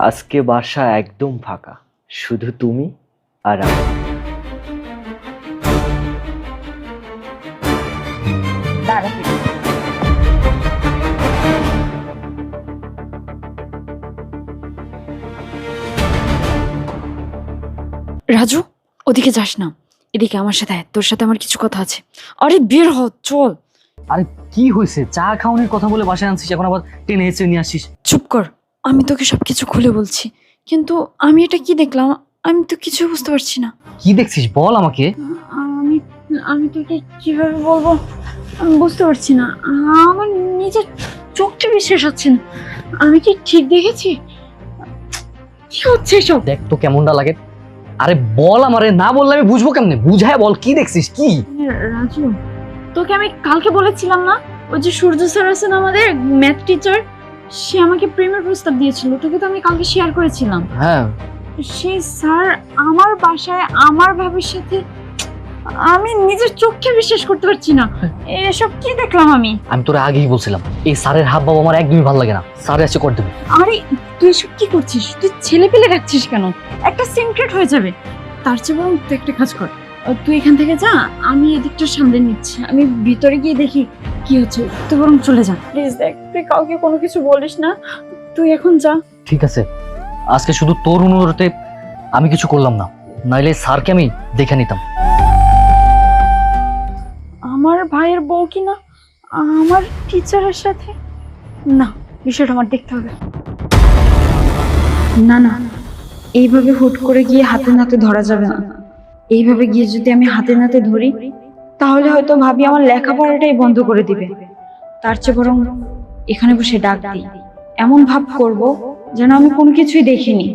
আজকে বাসা একদম ফাঁকা, শুধু তুমি আর আমি। রাজু, ওদিকে যাস না, এদিকে আমার সাথে আয়, তোর সাথে আমার কিছু কথা আছে। আরে বের হ, চল। আরে কি হয়েছে? চা খাওয়ানোর কথা বলে বাসায় আনছিস, এখন আবার টেনে হেঁচড়ে নিয়ে আসিস। চুপ কর, আমি তোকে সবকিছু খুলে বলছি। কিন্তু আমি এটা কি দেখলাম, আমি তো কিছু বুঝতে পারছি না। কি দেখছিস বল আমাকে। আমি আমি তোকে কিভাবে বলবো, আমি বুঝতে পারছি না। আমার নিজের চোখটা বিশ্বাস হচ্ছে না। আমি কি ঠিক দেখেছি? কি হচ্ছে এসব? দেখ তো কেমনটা লাগে। আরে বল আমারে, না বললে আমি বুঝবো কেমনে? বুঝায় বল, কি দেখছিস? কি রাজু, তোকে আমি কালকে বলেছিলাম না, ওই যে সূর্য স্যার আছেন আমাদের ম্যাথ টিচার, সে আমাকে প্রেমের প্রস্তাব দিয়েছিল। তোকে তো আমি কালকে শেয়ার করেছিলাম। হ্যাঁ, সেই স্যার আমার বাসায় আমার ভাবির সাথে, আমি নিজের চোখে বিশ্বাস করতে পারছি না। এসব কি দেখলাম আমি? আমি তোরা আগেই বলছিলাম এই স্যারের হাব ভাব আমার একদমই ভালো লাগে না। স্যার এসে করে দেবে। আরে তুই এসব কি করছিস? তুই ছেলে পেলে রাখছিস কেন? একটা সিক্রেট হয়ে যাবে। তার চেয়ে বরং তুই একটা কাজ কর, তুই এখান থেকে যা, আমি এদিকটা সামলে নিচ্ছি। আমি ভিতরে গিয়ে দেখি কি হচ্ছে। তুই বরং চলে যা প্লিজ। দেখ, তুই কাউকে কোনো কিছু বলিস না, তুই এখন যা। ঠিক আছে, আজকে শুধু তোর অনুরোধে আমি কিছু করলাম না, নাইলে স্যারকে আমি দেখে নিতাম। আমার ভাইয়ের বউ কি না আমার টিচারের সাথে? না, বিষয়টা আমার দেখতে হবে। না না, এইভাবে হুট করে গিয়ে হাতে নাতে ধরা যাবে না। এইভাবে গিয়ে যদি আমি হাতে নাতে ধরি, তাহলে হয়তো ভাবি আমার লেখাপড়াটাই বন্ধ করে দিবে। তার চেয়ে বরং এখানে বসে ডাক দিই, এমন ভাব করব যেন আমি কোনো কিছুই দেখিনি।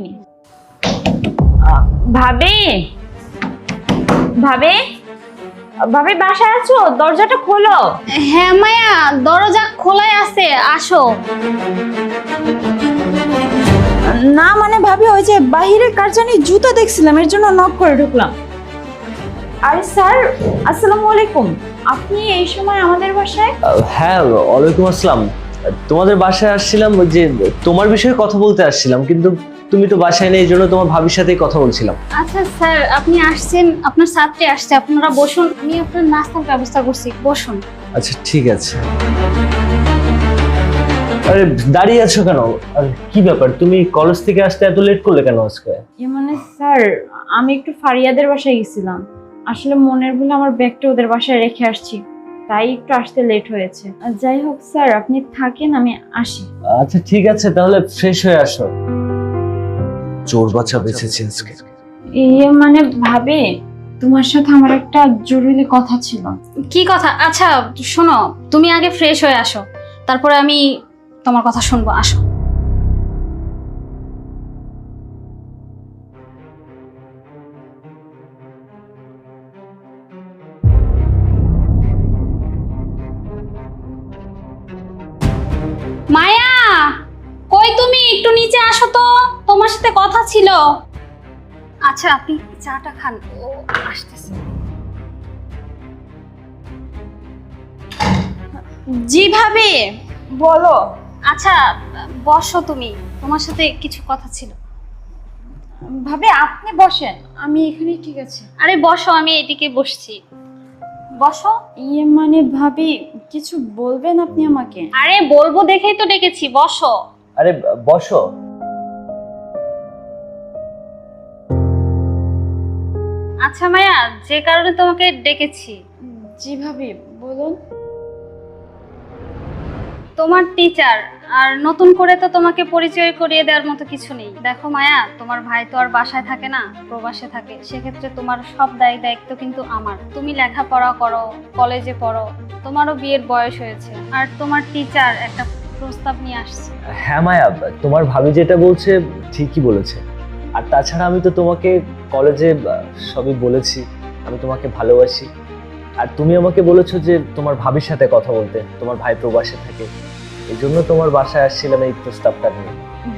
ভাবি, ভাবি, ভাবি বাসায় আছো? দরজাটা খোলো। হ্যাঁ মায়া, দরজা খোলাই আছে, আসো। না মানে ভাবি, ওই যে বাহিরে কার জানি জুতা দেখছিলাম, এর জন্য নক করে ঢুকলাম। আরে স্যার, আসসালামু আলাইকুম। আপনি এই সময় আমাদের বাসায়? হ্যাঁ, ওয়ালাইকুম আসসালাম। তোমাদের বাসায় আসছিলাম, ওই যে তোমার বিষয়ে কথা বলতে আসছিলাম, কিন্তু তুমি তো বাসায় নেই, এই জন্য তোমার ভাবির সাথেই কথা বলছিলাম। আচ্ছা স্যার, আপনি আসছেন, আপনার ছাত্রী আসছে, আপনারা বসুন। আমি আপনার নাস্তার ব্যবস্থা করছি, বসুন। আচ্ছা ঠিক আছে। আরে দাঁড়িয়ে আছো কেন? আর কি ব্যাপার, তুমি কলেজ থেকে আসতে এত লেট করলে কেন আজকে? মানে স্যার, আমি একটু ফারিয়াদের বাসায় গেছিলাম। আসলে মনের ভুলে আমার ব্যাগটা ওদের বাসায় রেখে আসছি, তাই একটু আসতে লেট হয়েছে। যাই হোক স্যার, আপনি থাকেন, আমি আসি। আচ্ছা ঠিক আছে, তাহলে ফ্রেশ হয়ে আসো। চোর বাচ্চা বেঁচেছে আজকে। মানে ভাবি, তোমার সাথে আমার একটা জরুরি কথা ছিল। কি কথা? আচ্ছা শোনো, তুমি আগে ফ্রেশ হয়ে আসো, তারপরে আমি তোমার কথা শুনবো। আসো। মায়া, কই তুমি? একটু নিচে আসো তো, তোমার সাথে কথা ছিল। আচ্ছা আপনি চাটা খান, ও আসতেছে। জি ভাবি, বলো। আচ্ছা বসো তুমি, তোমার সাথে কিছু কথা ছিল। ভাবি আপনি বসেন, আমি এখানেই ঠিক আছে। আরে বসো, আমি এদিকে বসছি, বসো। মানে ভাবি, কিছু বলবেন আপনি আমাকে? আরে বলবো দেখেই তো ডেকেছি, বসো। আরে বসো। আচ্ছা মায়া, যে কারণে তোমাকে ডেকেছি। জি ভাবি, বলুন। তোমার টিচার, আর নতুন করে তো তোমাকে পরিচয় করিয়ে দেওয়ার মতো কিছু নেই। দেখো মায়া, তোমার ভাই তো আর বাসায় থাকে না, প্রবাসে থাকে। সেক্ষেত্রে তোমার সব দায়িত্ব কিন্তু আমার। তুমি লেখাপড়া করো, কলেজে পড়ো, তোমারও বিয়ের বয়স হয়েছে, আর তোমার টিচার একটা প্রস্তাব নিয়ে আসছে। হ্যাঁ মায়া, তোমার ভাবি যেটা বলছে ঠিকই বলেছে। আর তাছাড়া আমি তো তোমাকে কলেজে সবই বলেছি, আমি তোমাকে ভালোবাসি। আর তুমি আমাকে বলেছো যে তোমার ভাবির সাথে কথা বলতে, তোমার ভাই প্রবাসে থাকে, এই জন্য তোমার বাসায় আসছিলাম এই প্রস্তাবটা নিয়ে।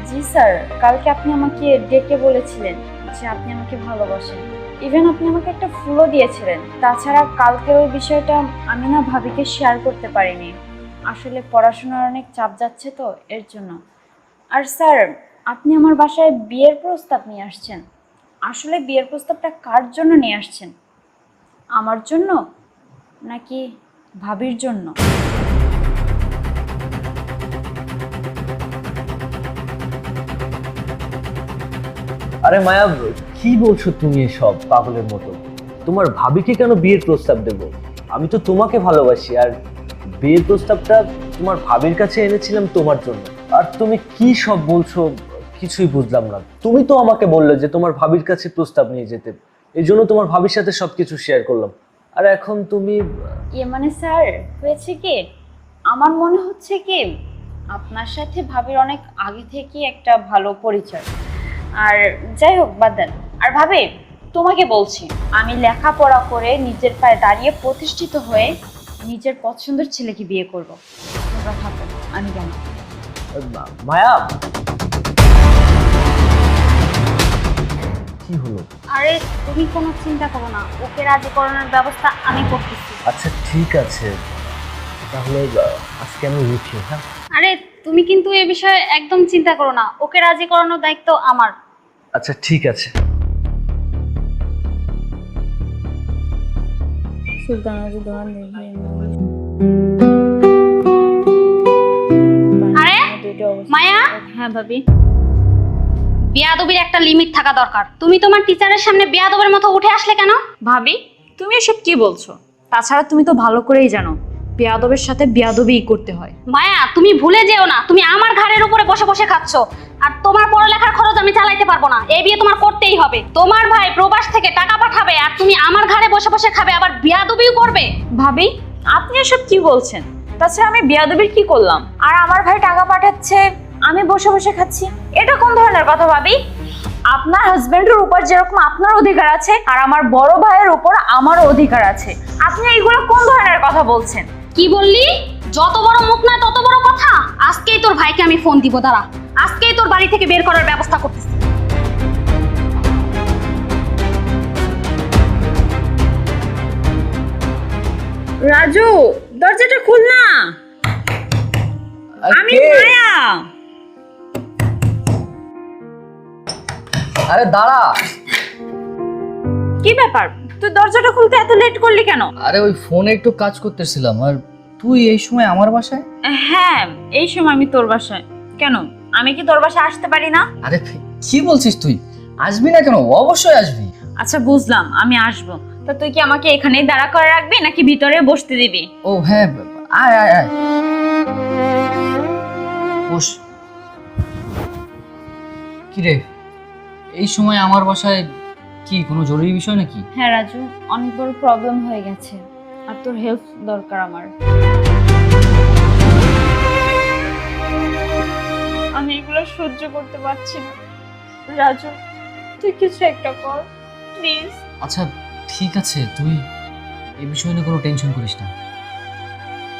জি স্যার, কালকে আপনি আমাকে ডেকে বলেছিলেন যে আপনি আমাকে ভালোবাসেন। ইভেন আপনি আমাকে একটা ফুলও দিয়েছিলেন। তাছাড়া কালকের ওই বিষয়টা আমি না ভাবিকে শেয়ার করতে পারিনি, আসলে পড়াশোনার অনেক চাপ যাচ্ছে তো, এর জন্য। আর স্যার, আপনি আমার বাসায় বিয়ের প্রস্তাব নিয়ে আসছেন। আসলে বিয়ের প্রস্তাবটা কার জন্য নিয়ে আসছেন? আমার জন্য নাকি ভাবির জন্য? আরে মায়া, কি বলছো তুমি এসব পাগলের মতো? তোমার ভাবিকে কেন বিয়ের প্রস্তাব দেব? আমি তো তোমাকে ভালোবাসি, আর বিয়ের প্রস্তাবটা তোমার ভাবির কাছে এনেছিলাম তোমার জন্য। আর তুমি কি সব বলছো কিছুই বুঝলাম না। তুমি তো আমাকে বললে যে তোমার ভাবির কাছে প্রস্তাব নিয়ে যেতে, এই জন্য তোমার ভাবির সাথে সবকিছু শেয়ার করলাম। আর এখন তুমি মানে স্যার, হয়েছে কি, আমার মনে হচ্ছে কি আপনার সাথে ভাবির অনেক আগে থেকে একটা ভালো পরিচয়। আর যাই হোক, বাদ দেন। আর ভাবি, তোমাকে বলছি, আমি লেখাপড়া করে নিজের পায়ে দাঁড়িয়ে প্রতিষ্ঠিত হয়ে নিজের পছন্দের ছেলেকে বিয়ে করব। তোমরা থাকো, আমি কেন। মায়া, কি হলো? আরে তুমি কোনো চিন্তা করো না, ওকে রাজি করানোর ব্যবস্থা আমি করতেছি। আচ্ছা ঠিক আছে, তাহলে আজকে আমি উঠি। হ্যাঁ, আরে তুমি কিন্তু এ বিষয়ে একদম চিন্তা করো না, ওকে রাজি করানোর দায়িত্ব আমার। আচ্ছা ঠিক আছে। আরে মায়া, হ্যাঁ ভাবি। বেয়াদবির একটা লিমিট থাকা দরকার। তুমি তোমার টিচারের সামনে বেয়াদবের মতো উঠে আসলে কেন? ভাবি, তুমি এসব কি বলছো? তাছাড়া তুমি তো ভালো করেই জানো বেয়াদবের সাথে বেয়াদবিই করতে হয়। মায়া, তুমি ভুলে যেও না, তুমি আমার ঘাড়ের উপরে বসে বসে খাচ্ছ। আর তোমার পড়ালেখার খরচ আমি চালাইতে পারবো না, এই বিয়ে তোমার করতেই হবে। তোমার ভাই প্রবাস থেকে টাকা পাঠাবে আর তুমি আমার ঘাড়ে বসে বসে খাবে, আবার বেয়াদবিও করবে। ভাবি, আপনি এসব কি বলছেন? তাছাড়া আমি বেয়াদবির কি করলাম? আর আমার ভাই টাকা পাঠাচ্ছে, আমি বসে বসে খাচ্ছি, এটা কোন ধরনের কথা ভাবি? আপনার হাজবেন্ডের উপর যেরকম আপনার অধিকার আছে, আর আমার বড় ভাইয়ের উপর আমারও অধিকার আছে। আপনি এইগুলো কোন ধরনের কথা বলছেন? কি বললি? যত বড় মুখ নয় তত বড় কথা। আজকেই তোর ভাইকে আমি ফোন দিব, দাঁড়া। আজকেই তোর বাড়ি থেকে বের করার ব্যবস্থা করতেছি। রাজু, দরজাটা খুল না। আমি মায়া। আরে দাঁড়া। কি ব্যাপার, তুই দরজাটা খুলতে এত লেট করলি কেন? আরে ওই ফোনে একটু কাজ করতেছিলাম, আর তুই এই সময় আমার বাসায়? হ্যাঁ, এই সময় আমি তোর বাসায়। কেন, আমি কি তোর বাসায় আসতে পারি না? আরে কি বলছিস তুই? আসবি না কেন? অবশ্যই আসবি। আচ্ছা বুঝলাম, আমি আসবো। তা তুই কি আমাকে এখানেই দাঁড়া করে রাখবি নাকি ভিতরে বসতে দিবি? ও হ্যাঁ, আয় আয় আয়, বস। কি রে, এই সময় আমার বাসায় কি কোনো জরুরি বিষয় নাকি? হ্যাঁ রাজু, অনেক বড় প্রবলেম হয়ে গেছে, আর তোর হেল্প দরকার আমার। আমি এগুলো সহ্য করতে পারছি না রাজু, তুই কিছু একটা কর প্লিজ। আচ্ছা ঠিক আছে, তুই এই বিষয় নিয়ে কোনো টেনশন করিস না,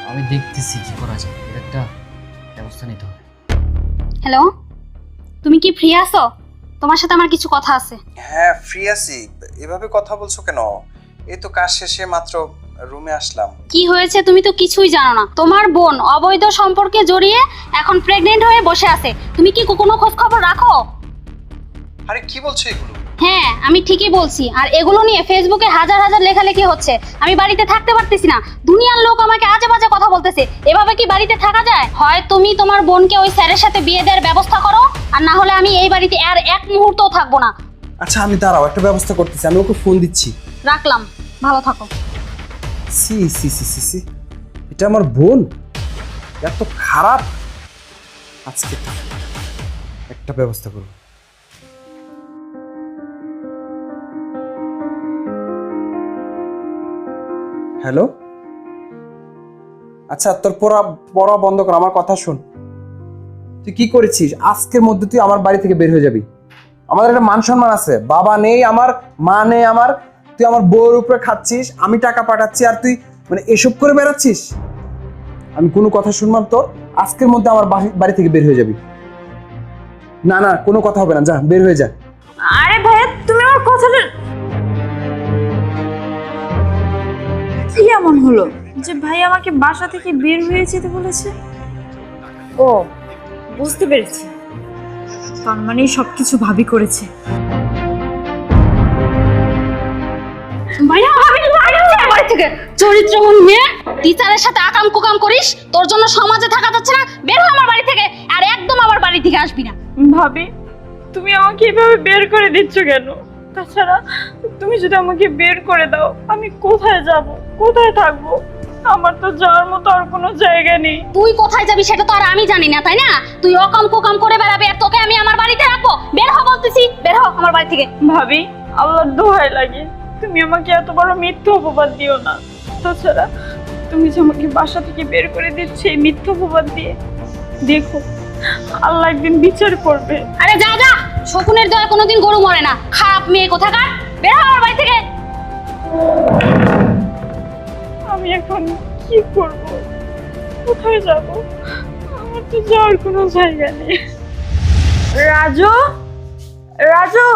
আমি দেখতেছি কি করা যায়, এর একটা ব্যবস্থা নিতে হবে। হ্যালো, তুমি কি ফ্রি আছো? তোমার সাথে আমার কিছু কথা আছে। হ্যাঁ ফ্রি আছি। এভাবে কথা বলছো কেন? এই তো কাজ শেষে মাত্র রুমে আসলাম। কি হয়েছে তুমি তো কিছুই জানো না। তোমার বোন অবৈধ সম্পর্কে জড়িয়ে এখন প্রেগনেন্ট হয়ে বসে আছে। তুমি কি কোনো খোঁজ খবর রাখো? আরে কি বলছো এগুলো? হ্যাঁ আমি ঠিকই বলছি। আর এগুলো নিয়ে ফেসবুকে হাজার হাজার লেখালেখি হচ্ছে। আমি বাড়িতে থাকতে পারতেছি না, দুনিয়ার লোক আমাকে আজে বাজে কথা বলতেছে। এভাবে কি বাড়িতে থাকা যায়? হয় তুমি তোমার বোনকে ওই স্যারের সাথে বিয়ে দেওয়ার ব্যবস্থা করো, আর না হলে আমি এই বাড়িতে আর এক মুহূর্তও থাকবো না। আচ্ছা আমি দাঁড়াও, একটা ব্যবস্থা করতেছি, আমি ওকে ফোন দিচ্ছি। রাখলাম, ভালো থাকো। সি সি সি সি সি, এটা আমার বোন এত খারাপ। আজকে একটা ব্যবস্থা করব। হ্যালো, আচ্ছা তোর পড়া বন্ধ কর, আমার কথা শোন। তুই কি করেছিস? আজকের মধ্যে তুই আমার বাড়ি থেকে বের হয়ে যাবি। আমাদের একটা মান সম্মান আছে, বাবা নেই আমার, মা নেই আমার, তুই আমার বউর উপরে খাচ্ছিস, আমি টাকা পাঠাচ্ছি, আর তুই মানে এসব করে বেড়াচ্ছিস। আমি কোনো কথা শুনলাম তোর, আজকের মধ্যে আমার বাড়ি থেকে বের হয়ে যাবি। না না, কোনো কথা হবে না, যা বের হয়ে যা। আরে ভাইয়া, তুমি আমার কথাটা কি এমন হলো যে ভাই আমাকে বাসা থেকে বের হয়ে যেতে বলেছে? ও বুঝতে পেরেছি, তার মানে সবকিছু ভাবি করেছে। ভাইয়া ভাবি বাইরে বাড়ি থেকে চরিত্রহীন মেয়ে, টিচারের সাথে আকাম কুকাম করিস, তোর জন্য সমাজে থাকা যাচ্ছে না, বের হ আমার বাড়ি থেকে, আর একদম আমার বাড়ি থেকে আসবি না। ভাবি তুমি আমাকে এভাবে বের করে দিচ্ছ কেন? তাছাড়া তুমি যদি আমাকে বের করে দাও আমি কোথায় যাব, কোথায় থাকবো? আমার তো যাওয়ার মতো আর কোনো জায়গা নেই। তুই কোথায় যাবি সেটা তো আর আমি জানি না, তাই না? তুই অকাম কুকাম করে বেড়াবি আর তোকে আমি আমার বাড়িতে রাখবো? বের হ বলতেছি, বের হ আমার বাড়ি থেকে। ভাবি আল্লাহর দোহাই লাগে, তুমি আমাকে এত বড় মিথ্যা অপবাদ দিও না। তাছাড়া তুমি যে আমাকে বাসা থেকে বের করে দিচ্ছ এই মিথ্যা অপবাদ দিয়ে, দেখো আল্লাহ একদিন বিচার করবে। আরে যা যা, শকুনের দয়া কোনোদিন গরু মরে না, খারাপ মেয়ে কোথাকার, বের হ আমার বাড়ি থেকে। আমি এখন কি করব, কোথায় যাব? আমার তো যাওয়ার কোনো জায়গা নেই। রাজু, রাজু,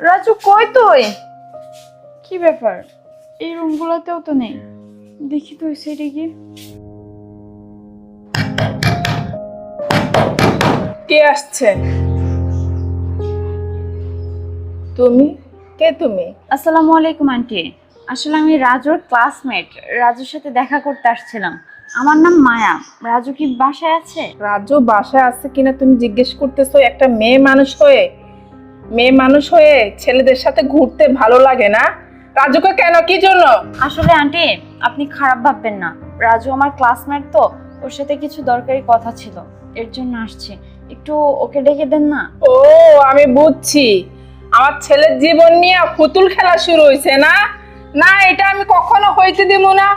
রাজু কই তুই? কি ব্যাপার, এই রুমগুলোতেও তো নেই, দেখি তো সেটা কি। কে আসছে? তুমি কে? তুমি? আসসালামু আলাইকুম আন্টি, আসলে আমি রাজুর ক্লাসমেট, রাজুর সাথে দেখা করতে আসছিলাম। আমার নাম মায়া। রাজু কি বাসায় আছে? রাজু বাসায় আছে কিনা তুমি জিজ্ঞেস করতেছো? একটা মেয়ে মানুষ হয়ে ছেলেদের সাথে ঘুরতে ভালো লাগে না? রাজুকে কেন, কি জন্য? আসলে আন্টি আপনি খারাপ ভাববেন না, রাজু আমার ক্লাসমেট তো, ওর সাথে কিছু দরকারি কথা ছিল, এর জন্য আসছি। একটু ওকে ডেকে দেন না। ও আমি বুঝছি, আমার ছেলের জীবন নিয়ে পুতুল খেলা শুরু হয়েছে না? না, এটা আমি কখনো হইতে দেব না।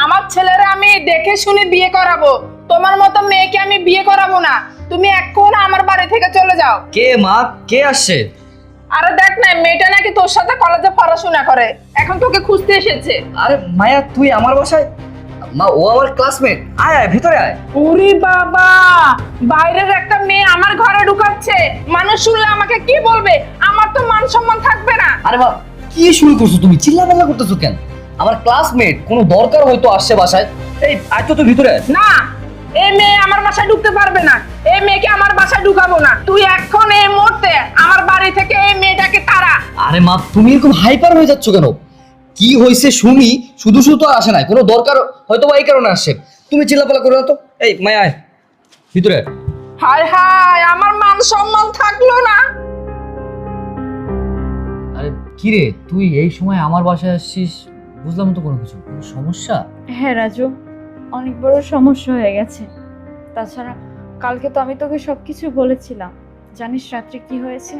আমার ছেলেরা আমি দেখে শুনে বিয়ে করাবো, তোমার মতো মেয়েকে আমি বিয়ে করাবো না। তুমি এখন আমার বাড়ি থেকে চলে যাও। কে মা, কে আসছে? আরে দেখ না, মেয়েটা নাকি তোর সাথে কলেজে পড়াশোনা করে, এখন তোকে খুঁজতে এসেছে। আরে মায়া, তুই আমার বাসায়? মা, ও আমার ক্লাসমেট। আয় আয়, ভিতরে আয়। ওরে বাবা, বাইরের একটা মেয়ে আমার ঘরে ঢুকাচ্ছে, মানুষ শুনলে আমাকে কি বলবে? আমার তো মান সম্মান থাকবে না। আরে মা, কি শুরু করছো তুমি? চিল্লাপাল্লা করতেছো কেন? আমার ক্লাসমেট, কোনো দরকার হয়তো আসছে বাসায়। এই আয় তো, তুই ভিতরে আয়। না, এই মেয়ে আমার বাসায় ঢুকতে পারবে না, এই মেয়েকে আমার বাসায় ঢুকাবো না। তুই এখন এই মুহূর্তে আমার বাড়ি থেকে এই মেয়েটাকে তাড়া। আরে মা, তুমি এরকম হাইপার হয়ে যাচ্ছ কেন? কি হয়েছে শুনি, শুধু শুধু তো আর আসে নাই, কোনো দরকার হয়তো বা এই কারণে আসছে। তুমি চিল্লাপাল্লা করো না তো। এই মায়া আয়, ভিতরে আয়। হায় হায়, আমার মান সম্মান থাকলো না। আরে কি রে, তুই এই সময় আমার বাসায় আসছিস? বুঝলাম তো কোনো কিছু, কোনো সমস্যা? হ্যাঁ রাজু, অনেক বড় সমস্যা হয়ে গেছে। তাছাড়া কালকে তো আমি তোকে সবকিছু বলেছিলাম। জানিস রাত্রে কি হয়েছে?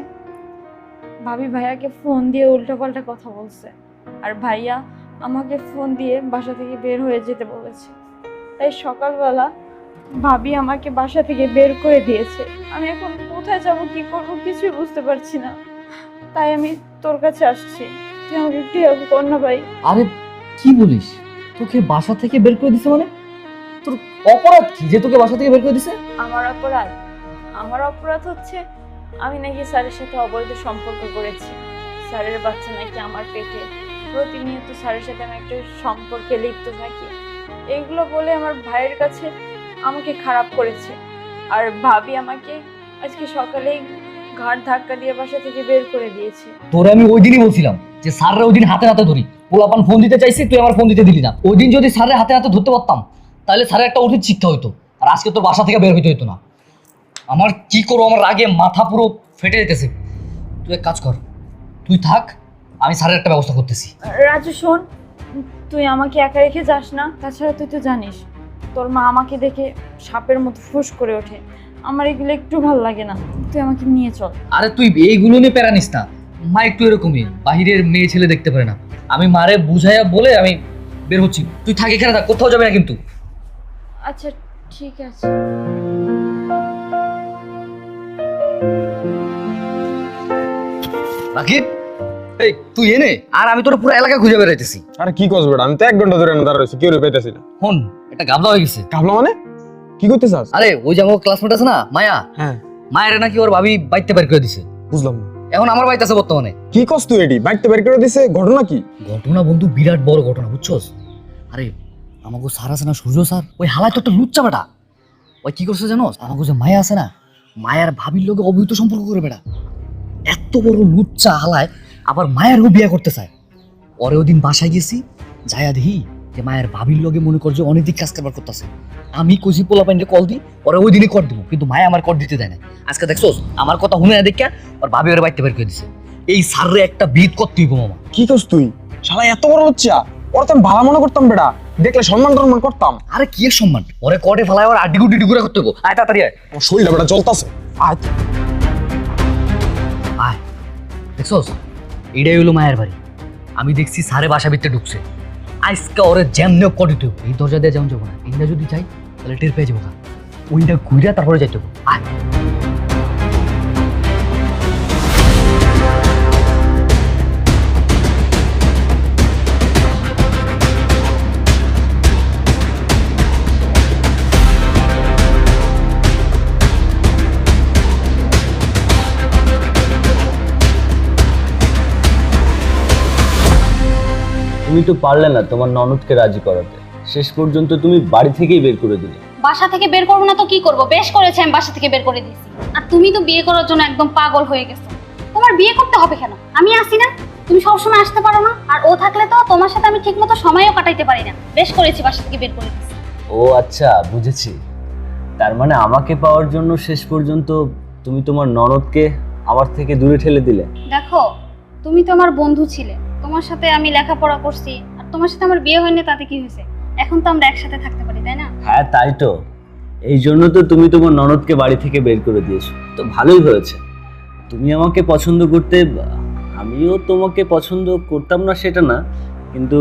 ভাবি ভাইয়াকে ফোন দিয়ে উল্টোপাল্টা কথা বলছে, আর ভাইয়া আমাকে ফোন দিয়ে বাসা থেকে বের হয়ে যেতে বলেছে। তাই সকালবেলা ভাবি আমাকে বাসা থেকে বের করে দিয়েছে। আমি এখন কোথায় যাব, কি করবো কিছুই বুঝতে পারছি না। তাই আমি তোর কাছে আসছি, তুই আমাকে একটু হেল্প কর না ভাই। আরে কি বলিস, তোকে বাসা থেকে বের করে দিছে মানে? তোর অপরাধ কি যে তোকে বাসা থেকে বের করে দিছে? আমার অপরাধ হচ্ছে আমি নাকি স্যারের সাথে অবৈধ সম্পর্ক করেছি। স্যারের বাচ্চা নাকি আমার পেটে, প্রতিনিয়ত স্যারের সাথে আমি একটা সম্পর্কে লিপ্ত থাকি। এইগুলো বলে আমার ভাইয়ের কাছে আমাকে খারাপ করেছে। আর ভাবি আমাকে আজকে সকালেই ঘাড় ধাক্কা দিয়ে বাসা থেকে বের করে দিয়েছে। তোরে আমি ওই দিনই বলছিলাম যে স্যাররা ওই দিন হাতে হাতে ধরি, পোলাপান ফোন দিতে চাইছি, তুই আমার ফোন দিতে দিলি না। ওই দিন যদি স্যারের হাতে হাতে ধরতে পারতাম তাহলে স্যারের একটা উচিত শিক্ষা হইতো, আর আজকে তোর বাসা থেকে বের হইতে হইতো না। আমার কি করবো, আমার রাগে মাথা পুরো ফেটে যেতেছে। তুই এক কাজ কর, তুই থাক, আমি স্যারের একটা ব্যবস্থা করতেছি। রাজু শোন, তুই আমাকে একা রেখে যাস না। তাছাড়া তুই তো জানিস তোর মা আমাকে দেখে সাপের মতো ফুস করে ওঠে, আমার এগুলো একটু ভালো লাগে না। তুই আমাকে নিয়ে চল। আরে তুই এইগুলো নিয়ে প্যারা নিস না, মা একটু এরকমই, বাহিরের মেয়ে ছেলে দেখতে পারে না। আমি মারে বুঝাইয়া বলে আমি বের হচ্ছি, তুই থাক, এখানে থাক, কোথাও যাবে না কিন্তু। আচ্ছা ঠিক আছে। বাকি এই তুই এনে, আর আমি তোর পুরো এলাকা খুঁজে বেড়াইতেছি। আরে কি করছ বেটা, আমি তো 1 ঘন্টা ধরে দাঁড়া রয়েছি, কেউ পেতেছি না। হন, একটা গাবলা হয়ে গেছে। কাবলা মানে কি করতে চাস? আরে ওই যে আমার ক্লাসমেট আছে না মায়া, হ্যাঁ মায়ের নাকি ওর ভাবি বাইতে বের করে দিছে। বুঝলাম না, এখন আমার বাড়িতে আছে বর্তমানে। কি কস তুই? এডি বাইকটা বের করে দিছে, ঘটনা কি? ঘটনা বন্ধু, বিরাট বড় ঘটনা, বুঝছস? আরে আমাকে স্যার আছে না, সূর্য স্যার, ওই হালায় তো একটা লুচ্চা বেটা, ওই কি করছে জানোস? আমাকে যে মায়া আছে না, মায়ার ভাবির লোকে অবৈধ সম্পর্ক করে বেড়া। এত বড় লুচ্চা হালায় আবার মায়েরও বিয়ে করতে চায়। পরে ওদিন বাসায় গেছি, যায়া দেখি যে মায়ের ভাবির লগে মনে কর যে অনৈতিক কাজ কারবার করতেছে। আমি কইছি পোলা পাইন্ডে কল দিই, পরে ওই দিনই কর দিব, কিন্তু মায়া আমার কর দিতে দেয় না। আজকে দেখছোস আমার কথা শুনে না দেখা ওর ভাবি ওর বাইতে বের করে দিছে। এই সাররে একটা বিদ করতে হইব মামা। কি করছ তুই? শালা এত বড় লুচ্চা, ওর তো আমি ভালো মনে করতাম বেটা, দেখলে সম্মান টম্মান করতাম। আরে কি এর সম্মান? ওরে কটে ফেলায় ওর আড্ডি গুড্ডি গুড়া করতে হইব। আয় তাড়াতাড়ি আয়। আমার শরীরটা বেটা জ্বলতাছে। আয় আয়, দেখছোস এটাই হলো মায়ের বাড়ি। আমি দেখছি সারে বাসা ভিতরে ঢুকছে। আজকে ওরে যেমনি কটিতে এই দরজা দিয়ে যেমন যাবো না, এইটা যদি যাই তাহলে টের পেয়ে যাবো। ওইটা ঘুরে তারপরে যাইতে হবো। আয়। তুমি তো পারলে না তোমার ননদকে রাজি করাতে, শেষ পর্যন্ত তুমি বাড়ি থেকেই বের করে দিলে। বাসা থেকে বের করবো না তো কি করব? বেশ করেছে, আমি বাসা থেকে বের করে দিয়েছি। আর তুমি তো বিয়ে করার জন্য একদম পাগল হয়ে গেছো। তোমার বিয়ে করতে হবে কেন? আমি আসি না, তুমি সবসময় আসতে পারো না? আর ও থাকলে তো তোমার সাথে আমি ঠিকমতো সময়ও কাটাইতে পারি না। বেশ করেছি, বাসা থেকে বের করে দিয়েছি। ও আচ্ছা, বুঝেছি। তার মানে আমাকে পাওয়ার জন্য শেষ পর্যন্ত তুমি তোমার ননদকে আমার থেকে দূরে ঠেলে দিলে। দেখো, তুমি তো আমার বন্ধু ছিলে, তোমার সাথে আমি লেখাপড়া করছি, আর তোমার সাথে আমার বিয়ে হয়নি, তাতে কি হয়েছে? এখন তো আমরা একসাথে থাকতে পারি, তাই না? হ্যাঁ তাই তো, এই জন্য তো তুমি তোমার ননদকে বাড়ি থেকে বের করে দিয়েছো। তো ভালোই হয়েছে। তুমি আমাকে পছন্দ করতে, আমিও তোমাকে পছন্দ করতাম না সেটা না, কিন্তু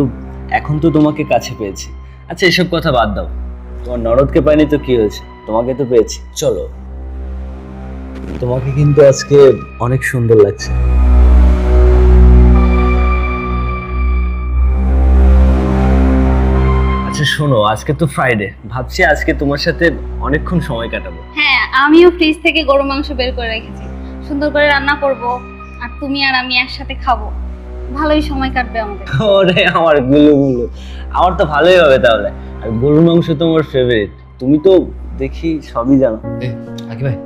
এখন তো তোমাকে কাছে পেয়েছি। আচ্ছা এসব কথা বাদ দাও, তোমার ননদকে পাইনি তো কি হয়েছে, তোমাকে তো পেয়েছি। চলো, তোমাকে কিন্তু আজকে অনেক সুন্দর লাগছে। আচ্ছা শোনো, আজকে তো ফ্রাইডে, ভাবছি আজকে তোমার সাথে অনেকক্ষণ সময় কাটাবো। হ্যাঁ, আমিও ফ্রিজ থেকে গরু মাংস বের করে রেখেছি, সুন্দর করে রান্না করব, আর তুমি আর আমি একসাথে খাবো। ভালোই সময় কাটবে আমাদের। ওরে আমার গুলো, আমার তো ভালোই হবে তাহলে। আর গরুর মাংস তো আমার ফেভারিট, তুমি তো দেখি সবই জানো। আকি ভাই,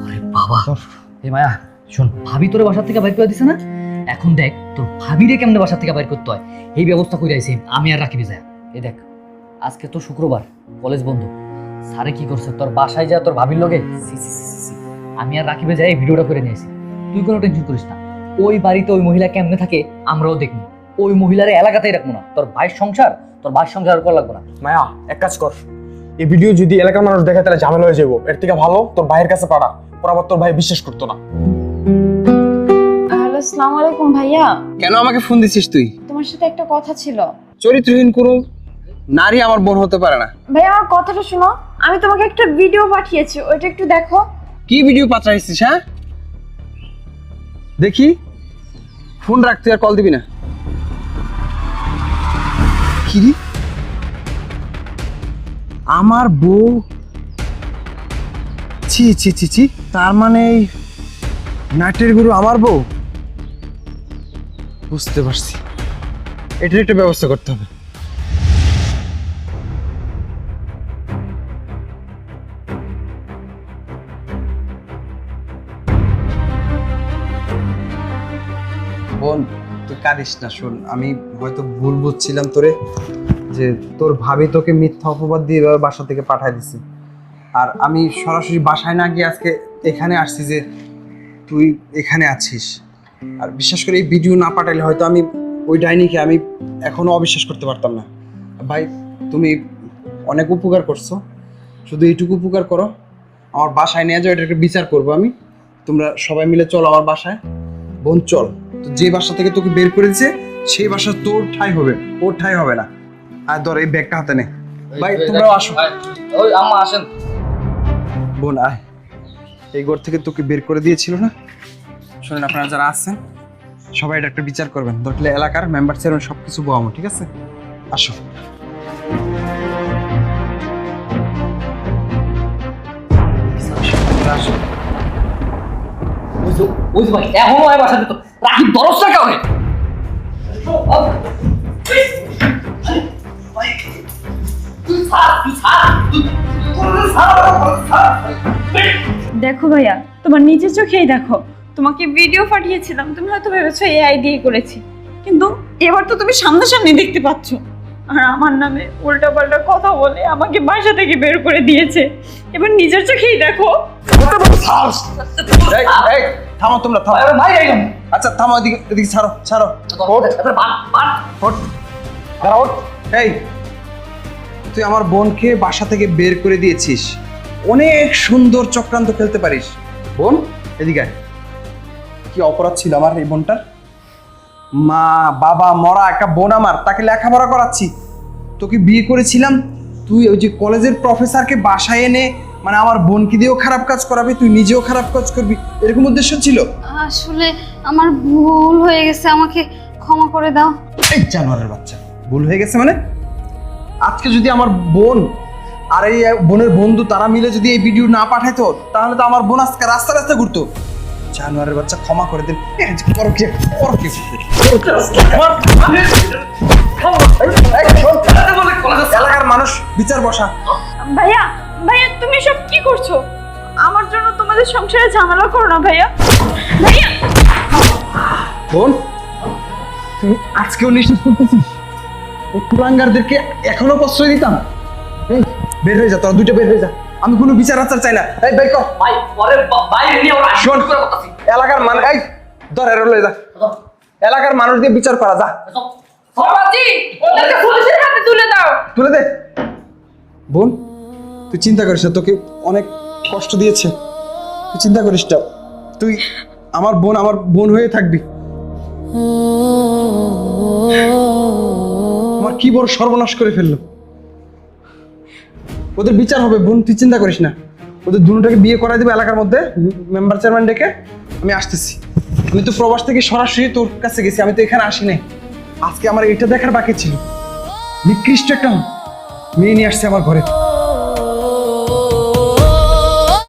আরে বাবা, এ মায়া শোন, ভাবি তোর বাসা থেকে বাইর করে দিছে না? এখন দেখ তোর ভাবিরে কেমনে বাসা থেকে বাইর করতে হয়, এই ব্যবস্থা করে আইছি আমি আর রাকিবি যায়। এই দেখ, আজকে তো শুক্রবার, কলেজ বন্ধ। স্যারে কি করছে, তোর বাসায় যা তোর ভাবির লগে আমি আর রাকিবে যাই ভিডিওটা করে নিয়েছি। তুই কোনো টেনশন করিস না, ওই বাড়িতে ওই মহিলা কেমনে থাকে আমরাও দেখবো। ওই মহিলার এলাকাতেই রাখবো না। তোর ভাইয়ের সংসার করা লাগবো না। মায়া এক কাজ কর, এই ভিডিও যদি এলাকার মানুষ দেখে তাহলে ঝামেলা হয়ে যাবো। এর থেকে ভালো তোর ভাইয়ের কাছে পাড়া, ওর আবার তোর ভাই বিশ্বাস করতো না। হ্যালো, আসসালামু আলাইকুম ভাইয়া। কেন আমাকে ফোন দিছিস তুই? তোমার সাথে একটা কথা ছিল। চরিত্রহীন কোনো নারী আমার বোন হতে পারে না। ভাইয়া আমার কথাটা শোনো, আমি তোমাকে একটা ভিডিও পাঠিয়েছি, ওইটা একটু দেখো। কি ভিডিও পাঠাইছিস? হ্যাঁ দেখি, ফোন রাখ, তুই আর কল দিবি না। কি রে, আমার বউ? ছি ছি ছি ছি, তার মানে এই নাটের গুরু আমার বউ? বুঝতে পারছি, এটার একটা ব্যবস্থা করতে হবে। বোন তুই কাঁদিস না, শোন আমি হয়তো ভুল বুঝছিলাম তোরে, যে তোর ভাবি তোকে মিথ্যা অপবাদ দিয়ে এভাবে বাসা থেকে পাঠায় দিছে। আর আমি সরাসরি বাসায় না গিয়ে আজকে এখানে আসছি যে তুই এখানে আছিস। আর বিশ্বাস করে এই ভিডিও না পাঠাইলে হয়তো আমি ওই ডাইনিকে আমি এখনো অবিশ্বাস করতে পারতাম না। ভাই তুমি অনেক উপকার করছো, শুধু এইটুকু উপকার করো, আমার বাসায় নিয়ে যাও, এটা একটা বিচার করবো আমি। তোমরা সবাই মিলে চলো আমার বাসায়। বোন চল, তো যে বাসা থেকে তোকে বের করে দিয়েছে সেই বাসা তোর ঠাই হবে, ওর ঠাই হবে না। আর ধর এই ব্যাগটা হাতে নে। ভাই তোমরাও আসো। ওই আম্মা আসেন। বোন আয়, এই ঘর থেকে তোকে বের করে দিয়েছিল না? শোনেন আপনারা যারা আছেন সবাই এটা একটা বিচার করবেন, দরকার এলাকার মেম্বার চেয়ারম্যান সবকিছু বহামো, ঠিক আছে? আসো। আসো। ওই যে ভাই এখনো হয় বাসাতে, তো রাকিব দরজ টাকা হয়। তুই ছাড়, তুই ছাড়, তুই দেখো ভাইয়া, তোমার নিজের চোখেই দেখো, তোমাকে ভিডিও পাঠিয়েছিলাম, তুমি হয়তো ভেবেছো এআই দিয়ে করেছি, কিন্তু এবার তো তুমি সামনাসামনি দেখতে পাচ্ছ। আর আমার নামে উল্টাপাল্টা কথা বলে আমাকে বাসা থেকে বের করে দিয়েছে। এবার নিজের চোখেই দেখো। এই, এই, থামো তোমরা, থামো। আচ্ছা থামো, এদিকে এদিকে ছাড়ো ছাড়ো। ওঠ, দাঁড়া, ওঠ। এই, তুই আমার বোনকে বাসা থেকে বের করে দিয়েছিস, অনেক সুন্দর চক্রান্ত খেলতে পারিস। বোন এদিকে আয়। কি অপরাধ ছিল আমার এই বোনটার? মা বাবা মরা একটা বোন আমার, তাকে লেখাপড়া করাচ্ছি, তোকে বিয়ে করেছিলাম, তুই ওই যে কলেজের প্রফেসরকে বাসায় এনে মানে আমার বোনকে দিয়েও খারাপ কাজ করাবি, তুই নিজেও খারাপ কাজ করবি, এরকম উদ্দেশ্য ছিল? আসলে আমার ভুল হয়ে গেছে, আমাকে ক্ষমা করে দাও। এই জানোয়ারের বাচ্চা, ভুল হয়ে গেছে মানে? আজকে যদি আমার বোন আর এই বোনের বন্ধু তারা মিলে যদি এই ভিডিও না পাঠাইতো, তাহলে তো আমার বোন আজকে রাস্তা রাস্তা ঘুরতো। জানোয়ারের বাচ্চা, ক্ষমা করে দিন। করো কি, করো কি? এলাকার মানুষ বিচার বসা। ভাইয়া, ভাইয়া তুমি সব কি করছো? আমার জন্য তোমাদের সংসারে ঝামেলা করো না ভাইয়া। ভাইয়া, বোন, তুমি আজকেও নিশ্চিত করতেছিস এই কুলাঙ্গারদেরকে এখনো প্রশ্রয় দিতাম? এই, বের হয়ে যা, তোরা দুইটা বের হয়ে যা, আমি কোনো বিচার আচার চাই না। এই বের কর। ভাই পরে বাইরে নিয়ে ওরা শোন, করে কথাছি। এলাকার মানুষ, এই ধর এর লয়ে যা, এলাকার মানুষ দিয়ে বিচার করা, যা বাবাজি, ওদেরকে পুলিশের হাতে তুলে দাও। তুলে দে। বোন, তুই চিন্তা করিস না, তোকে অনেক কষ্ট দিয়েছে, তুই চিন্তা করিস না, তুই আমার বোন হয়ে থাকবি। আমার কি বড় সর্বনাশ করে ফেললো। ওদের বিচার হবে বোন, তুই চিন্তা করিস না, ওদের দুটোটাকে বিয়ে করাই দেবে এলাকার মধ্যে, মেম্বার চেয়ারম্যান ডেকে। আমি আসতেছি, আমি তো প্রবাস থেকে সরাসরি তোর কাছে গেছি, আমি তো এখানে আসি নাই। আজকে আমার এটা দেখার বাকি ছিল, নিকৃষ্ট একটা মেয়ে নিয়ে আসছে আমার ঘরে।